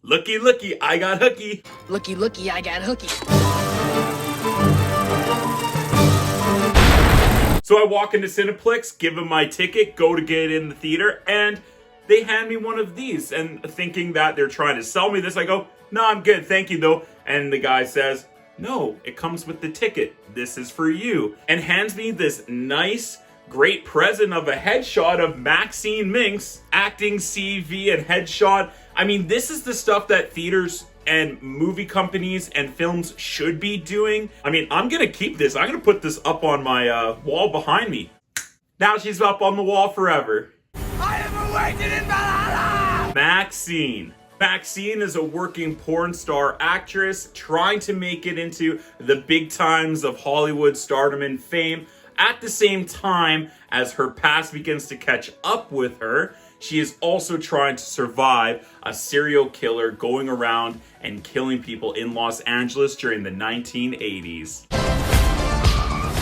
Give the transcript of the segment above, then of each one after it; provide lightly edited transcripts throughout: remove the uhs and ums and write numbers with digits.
Looky, looky, I got hooky. Looky, looky, I got hooky. So I walk into Cineplex, give them my ticket, go to get in the theater, and they hand me one of these. And thinking that they're trying to sell me this, I go, no, I'm good, thank you though. And the guy says, no, it comes with the ticket. This is for you. And hands me this nice, great present of a headshot of Maxine Minx, acting CV and headshot. I mean, this is the stuff that theaters and movie companies and films should be doing. I mean, I'm gonna keep this. I'm gonna put this up on my wall behind me. Now she's up on the wall forever. I am awaited in Valhalla! Maxine. Maxine is a working porn star actress trying to make it into the big times of Hollywood stardom and fame. At the same time as her past begins to catch up with her, she is also trying to survive a serial killer going around and killing people in Los Angeles during the 1980s.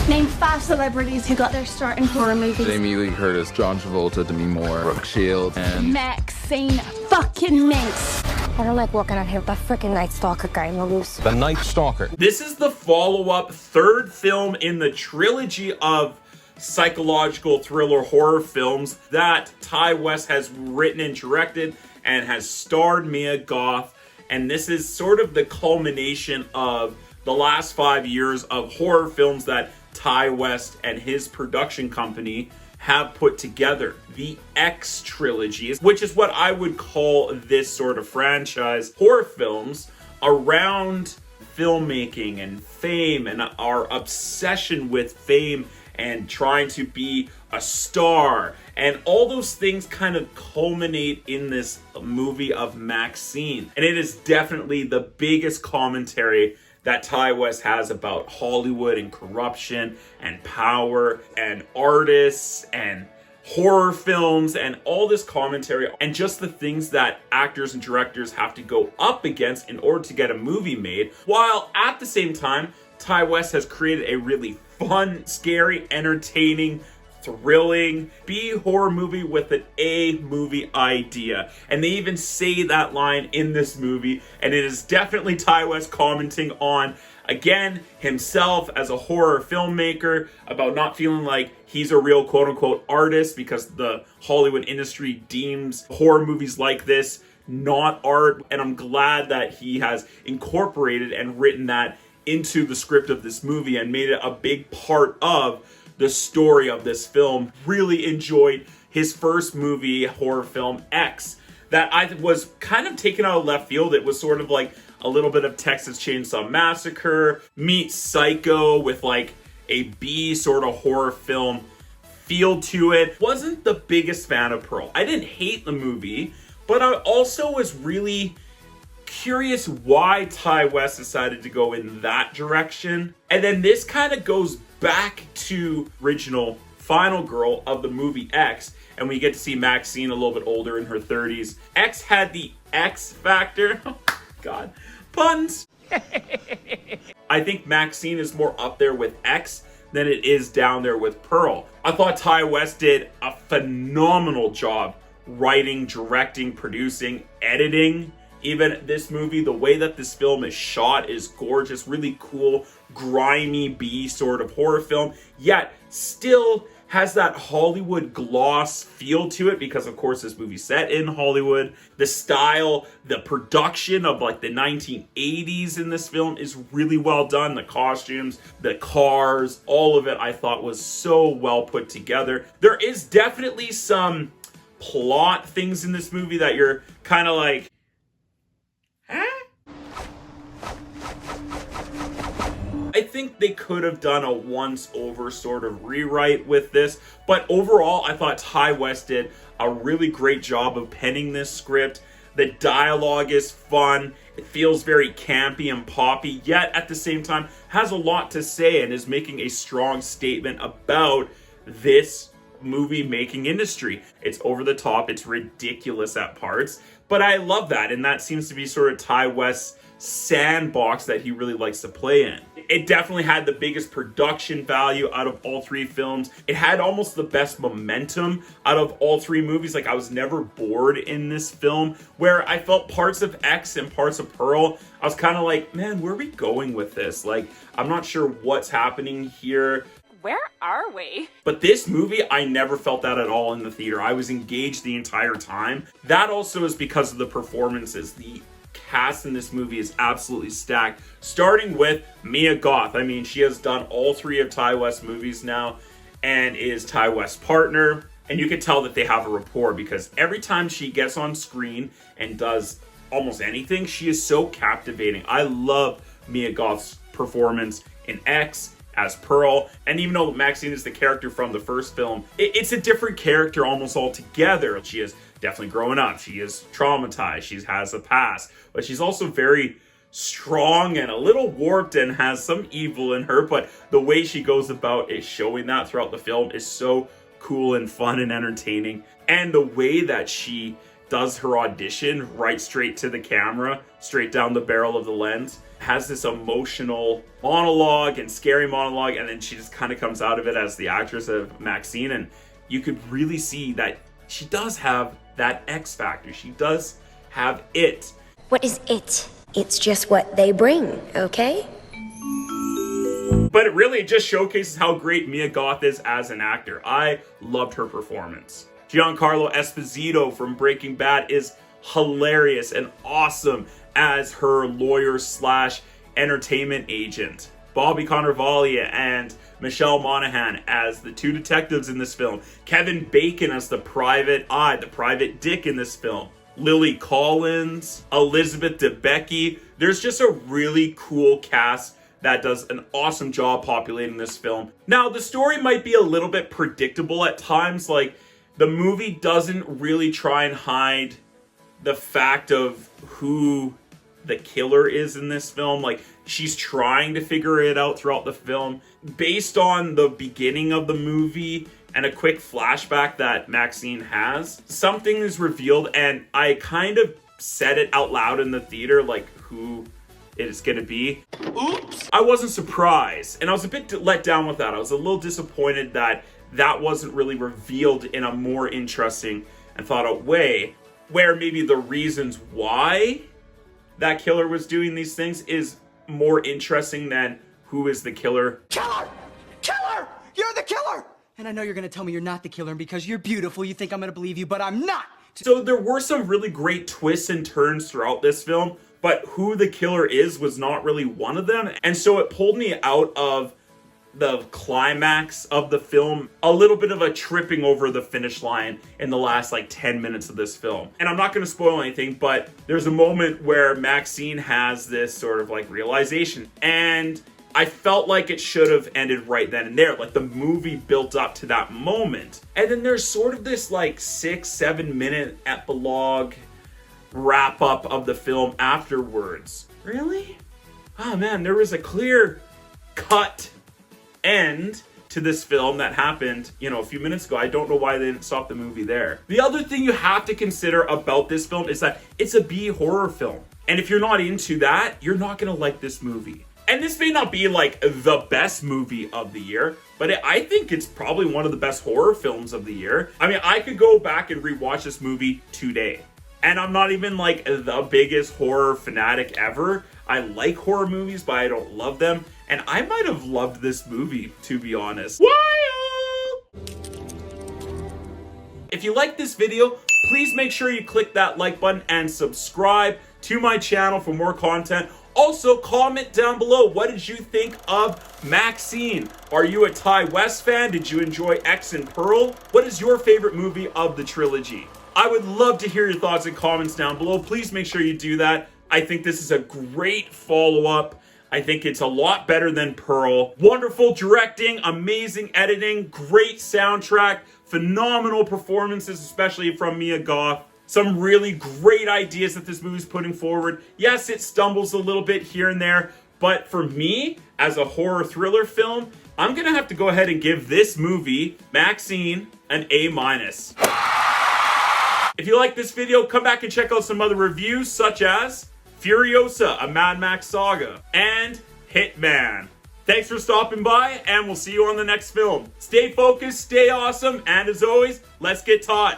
Name 5 celebrities who got their start in horror movies. Jamie Lee Curtis, John Travolta, Demi Moore, Brooke Shields, and Maxine fucking Minx. I don't like walking out here with that freaking Night Stalker guy on the loose. The Night Stalker. This is the follow-up third film in the trilogy of psychological thriller horror films that Ty West has written and directed and has starred Mia Goth. And this is sort of the culmination of the last 5 years of horror films that Ty West and his production company have put together. The X trilogy, which is what I would call this sort of franchise. Horror films around filmmaking and fame and our obsession with fame and trying to be a star. And all those things kind of culminate in this movie of Maxine. And it is definitely the biggest commentary that Ty West has about Hollywood and corruption and power and artists and horror films and all this commentary and just the things that actors and directors have to go up against in order to get a movie made, while at the same time Ty West has created a really fun, scary, entertaining, thrilling B horror movie with an A movie idea. And they even say that line in this movie, and it is definitely Ty West commenting on, again, himself as a horror filmmaker, about not feeling like he's a real quote-unquote artist because the Hollywood industry deems horror movies like this not art. And I'm glad that he has incorporated and written that into the script of this movie and made it a big part of the story of this film. Really enjoyed his first movie, horror film, X, that I was kind of taken out of left field. It was sort of like a little bit of Texas Chainsaw Massacre meets Psycho with like a B sort of horror film feel to it. Wasn't the biggest fan of Pearl. I didn't hate the movie, but I also was really curious why Ty West decided to go in that direction. And then this kind of goes back to original final girl of the movie X, and we get to see Maxine a little bit older in her 30s. X had the X factor. Oh, God, puns. I think Maxine is more up there with X than it is down there with Pearl. I thought Ty West did a phenomenal job writing, directing, producing, editing. Even this movie, the way that this film is shot is gorgeous, really cool, grimy B sort of horror film, yet still has that Hollywood gloss feel to it because, of course, this movie's set in Hollywood. The style, the production of like the 1980s in this film is really well done. The costumes, the cars, all of it I thought was so well put together. There is definitely some plot things in this movie that you're kind of like, I think they could have done a once-over sort of rewrite with this, but overall, I thought Ty West did a really great job of penning this script. The dialogue is fun. It feels very campy and poppy, yet at the same time has a lot to say and is making a strong statement about this movie-making industry. It's over the top. It's ridiculous at parts, but I love that, and that seems to be sort of Ty West's sandbox that he really likes to play in. It definitely had the biggest production value out of all three films. It had almost the best momentum out of all three movies. Like, I was never bored in this film, where I felt parts of X and parts of Pearl, I was kind of like, man, where are we going with this? Like, I'm not sure what's happening here. Where are we? But this movie, I never felt that at all in the theater. I was engaged the entire time. That also is because of the performances. The cast in this movie is absolutely stacked, starting with Mia Goth. I mean, she has done all three of Ty West's movies now and is Ty West's partner. And you can tell that they have a rapport, because every time she gets on screen and does almost anything, she is so captivating. I love Mia Goth's performance in X as Pearl, and even though Maxine is the character from the first film, it's a different character almost altogether. She is definitely growing up, she is traumatized, she has a past, but she's also very strong and a little warped and has some evil in her, but the way she goes about it, showing that throughout the film, is so cool and fun and entertaining. And the way that she does her audition right straight to the camera, straight down the barrel of the lens, has this emotional monologue and scary monologue, and then she just kind of comes out of it as the actress of Maxine, and you could really see that she does have that X factor. She does have it. What is it? It's just what they bring, okay? But it really just showcases how great Mia Goth is as an actor. I loved her performance. Giancarlo Esposito from Breaking Bad is hilarious and awesome as her lawyer slash entertainment agent. Bobby Cannavale and Michelle Monaghan as the two detectives in this film. Kevin Bacon as the private eye, the private dick in this film. Lily Collins, Elizabeth Debicki. There's just a really cool cast that does an awesome job populating this film. Now, the story might be a little bit predictable at times. Like, the movie doesn't really try and hide the fact of who the killer is in this film. Like, she's trying to figure it out throughout the film. Based on the beginning of the movie and a quick flashback that Maxine has, something is revealed, and I kind of said it out loud in the theater, like, who it's gonna be. Oops! I wasn't surprised, and I was a bit let down with that. I was a little disappointed that that wasn't really revealed in a more interesting and thought out way, where maybe the reasons why that killer was doing these things is more interesting than who is the killer. Killer! Killer! You're the killer! And I know you're gonna tell me you're not the killer, and because you're beautiful, you think I'm gonna believe you, but I'm not! So there were some really great twists and turns throughout this film, but who the killer is was not really one of them. And so it pulled me out of the climax of the film, a little bit of a tripping over the finish line in the last like 10 minutes of this film. And I'm not going to spoil anything, but there's a moment where Maxine has this sort of like realization, and I felt like it should have ended right then and there. Like, the movie built up to that moment, and then there's sort of this like 6-7 minute epilogue wrap up of the film afterwards. Really? Oh man, there was a clear cut end to this film that happened, a few minutes ago. I don't know why they didn't stop the movie there. The other thing you have to consider about this film is that it's a B horror film. And if you're not into that, you're not gonna like this movie. And this may not be like the best movie of the year, but I think it's probably one of the best horror films of the year. I mean, I could go back and rewatch this movie today. And I'm not even like the biggest horror fanatic ever. I like horror movies, but I don't love them. And I might have loved this movie, to be honest. Wild! If you like this video, please make sure you click that like button and subscribe to my channel for more content. Also, comment down below, what did you think of Maxine? Are you a Ty West fan? Did you enjoy X and Pearl? What is your favorite movie of the trilogy? I would love to hear your thoughts and comments down below. Please make sure you do that. I think this is a great follow-up. I think it's a lot better than Pearl. Wonderful directing, amazing editing, great soundtrack, phenomenal performances, especially from Mia Goth. Some really great ideas that this movie's putting forward. Yes, it stumbles a little bit here and there, but for me, as a horror thriller film, I'm gonna have to go ahead and give this movie, Maxine, an A-. If you like this video, come back and check out some other reviews, such as Furiosa, a Mad Max saga, and Hitman. Thanks for stopping by, and we'll see you on the next film. Stay focused, stay awesome, and as always, let's get taught.